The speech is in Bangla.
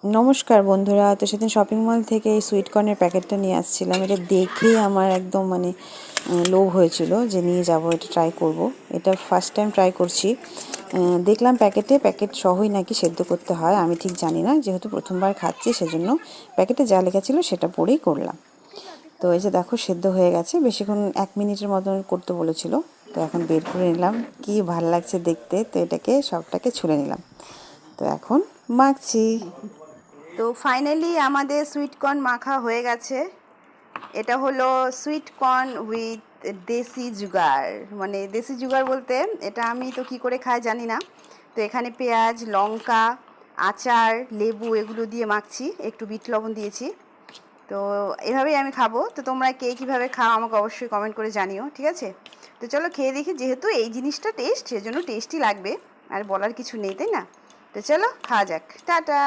নমস্কার বন্ধুরা। তো সেদিন শপিং মল থেকে এই সুইট কর্নের প্যাকেটটা নিয়ে আসছিলাম। এটা দেখেই আমার একদম লোভ হয়েছিল যে নিয়ে যাব, এটা ট্রাই করব। এটা ফার্স্ট টাইম ট্রাই করছি। দেখলাম প্যাকেট সহই নাকি সেদ্ধ করতে হয়, আমি ঠিক জানি না, যেহেতু প্রথমবার খাচ্ছি সেজন্য প্যাকেটে যা লেখা ছিল সেটা পড়েই করলাম। তো এই যে দেখো সেদ্ধ হয়ে গেছে, বেশিক্ষণ 1 মিনিটের মতন করতে বলেছিল। তো এখন বের করে নিলাম, কি ভাল লাগছে দেখতে। তো এটাকে সবটাকে ছুলে নিলাম, তো এখন মাখছি। তো ফাইনালি আমাদের সুইট কর্ন মাখা হয়ে গেছে। এটা হলো সুইট কর্ন উইথ দেশি জুগার। মানে দেশি জুগার বলতে এটা আমি তো কি করে খাই জানি না। তো এখানে পেঁয়াজ, লঙ্কা, আচার, লেবু এগুলো দিয়ে মাখছি, একটু বিট লবণ দিয়েছি। তো এভাবেই আমি খাবো। তো তোমরা কে কীভাবে খাও আমাকে অবশ্যই কমেন্ট করে জানিও, ঠিক আছে? তো চলো খেয়ে দেখি, যেহেতু এই জিনিসটা টেস্ট, সেজন্য টেস্টই লাগবে, আর বলার কিছু নেই, তাই না? তো চলো খাওয়া যাক। টাটা।